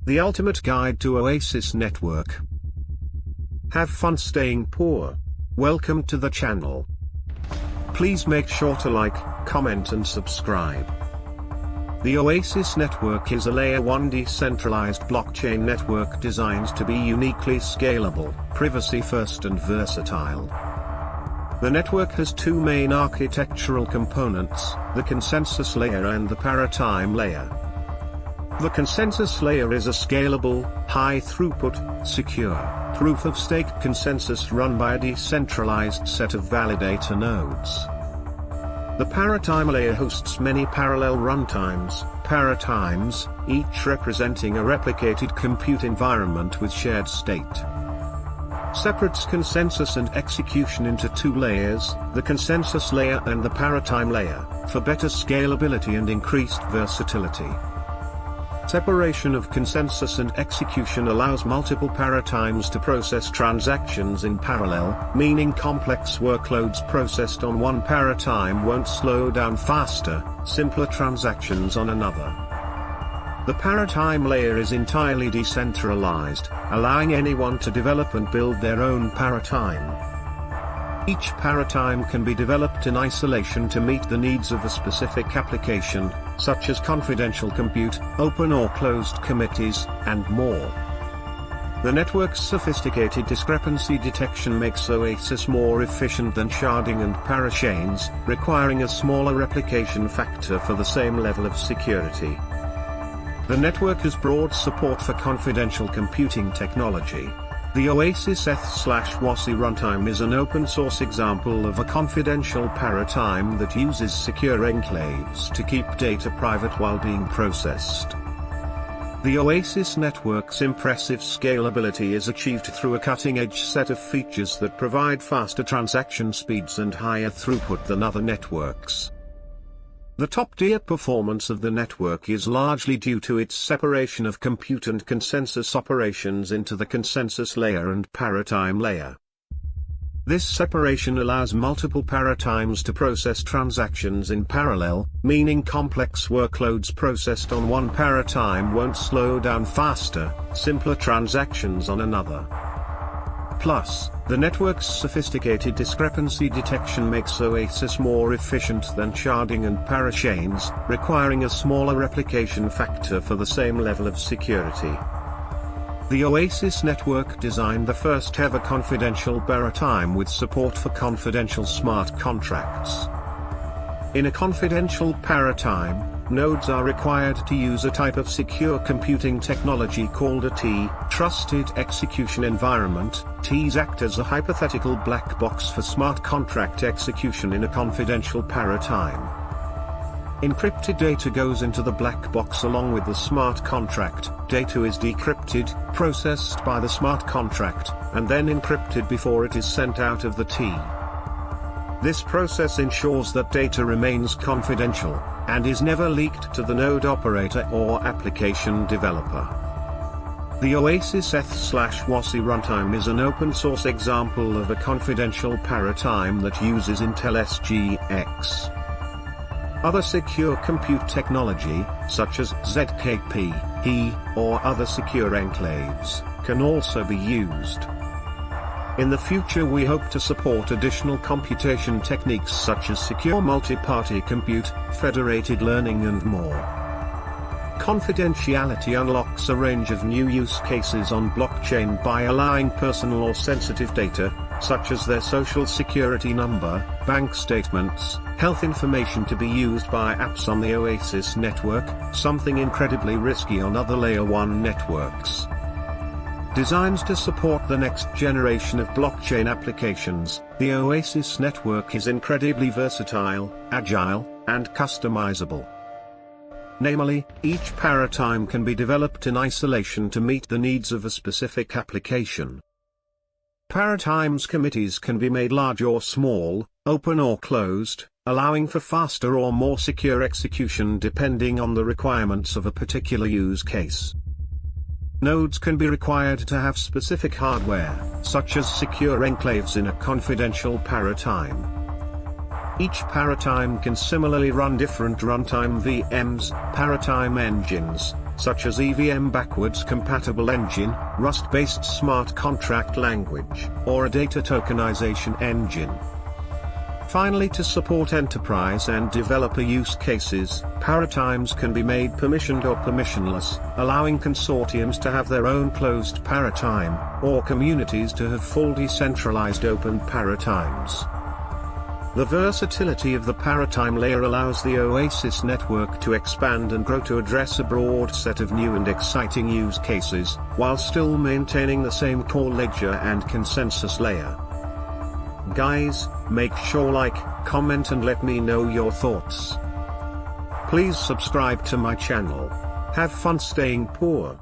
The ultimate guide to Oasis Network. Have fun staying poor. Welcome to the channel. Please make sure to like, comment and subscribe. The Oasis Network is a Layer 1 decentralized blockchain network designed to be uniquely scalable, privacy-first and versatile. The network has two main architectural components, the consensus layer and the ParaTime layer. The consensus layer is a scalable, high-throughput, secure, proof-of-stake consensus run by a decentralized set of validator nodes. The ParaTime layer hosts many parallel runtimes, ParaTimes, each representing a replicated compute environment with shared state. Separates consensus and execution into two layers, the consensus layer and the ParaTime layer, for better scalability and increased versatility. Separation of consensus and execution allows multiple ParaTimes to process transactions in parallel, meaning complex workloads processed on one ParaTime won't slow down faster, simpler transactions on another. The ParaTime layer is entirely decentralized, allowing anyone to develop and build their own ParaTime. Each ParaTime can be developed in isolation to meet the needs of a specific application, such as confidential compute, open or closed committees, and more. The network's sophisticated discrepancy detection makes Oasis more efficient than sharding and parachains, requiring a smaller replication factor for the same level of security. The network has broad support for confidential computing technology. The Oasis ETH/WASI runtime is an open-source example of a confidential ParaTime that uses secure enclaves to keep data private while being processed. The Oasis network's impressive scalability is achieved through a cutting-edge set of features that provide faster transaction speeds and higher throughput than other networks. The top-tier performance of the network is largely due to its separation of compute and consensus operations into the consensus layer and ParaTime layer. This separation allows multiple ParaTimes to process transactions in parallel, meaning complex workloads processed on one ParaTime won't slow down faster, simpler transactions on another. Plus, the network's sophisticated discrepancy detection makes Oasis more efficient than sharding and parachains, requiring a smaller replication factor for the same level of security. The Oasis network designed the first-ever confidential ParaTime with support for confidential smart contracts. In a confidential ParaTime, nodes are required to use a type of secure computing technology called a T, Trusted Execution Environment. Ts act as a hypothetical black box for smart contract execution in a confidential ParaTime. Encrypted data goes into the black box along with the smart contract. Data is decrypted, processed by the smart contract, and then encrypted before it is sent out of the T. This process ensures that data remains confidential, and is never leaked to the node operator or application developer. The Oasis ETH/WASI runtime is an open-source example of a confidential ParaTime that uses Intel SGX. Other secure compute technology, such as ZKP, HE, or other secure enclaves, can also be used. In the future we hope to support additional computation techniques such as secure multi-party compute, federated learning and more. Confidentiality unlocks a range of new use cases on blockchain by allowing personal or sensitive data, such as their social security number, bank statements, health information to be used by apps on the Oasis network, something incredibly risky on other Layer 1 networks. Designed to support the next generation of blockchain applications, the Oasis network is incredibly versatile, agile, and customizable. Namely, each ParaTime can be developed in isolation to meet the needs of a specific application. ParaTimes committees can be made large or small, open or closed, allowing for faster or more secure execution depending on the requirements of a particular use case. Nodes can be required to have specific hardware, such as secure enclaves in a confidential ParaTime. Each ParaTime can similarly run different runtime VMs, ParaTime engines, such as EVM backwards compatible engine, Rust-based smart contract language, or a data tokenization engine. Finally, to support enterprise and developer use cases, ParaTimes can be made permissioned or permissionless, allowing consortiums to have their own closed ParaTime, or communities to have full decentralized open ParaTimes. The versatility of the ParaTime layer allows the Oasis network to expand and grow to address a broad set of new and exciting use cases, while still maintaining the same core ledger and consensus layer. Guys, make sure like, comment and let me know your thoughts. Please subscribe to my channel. Have fun staying poor.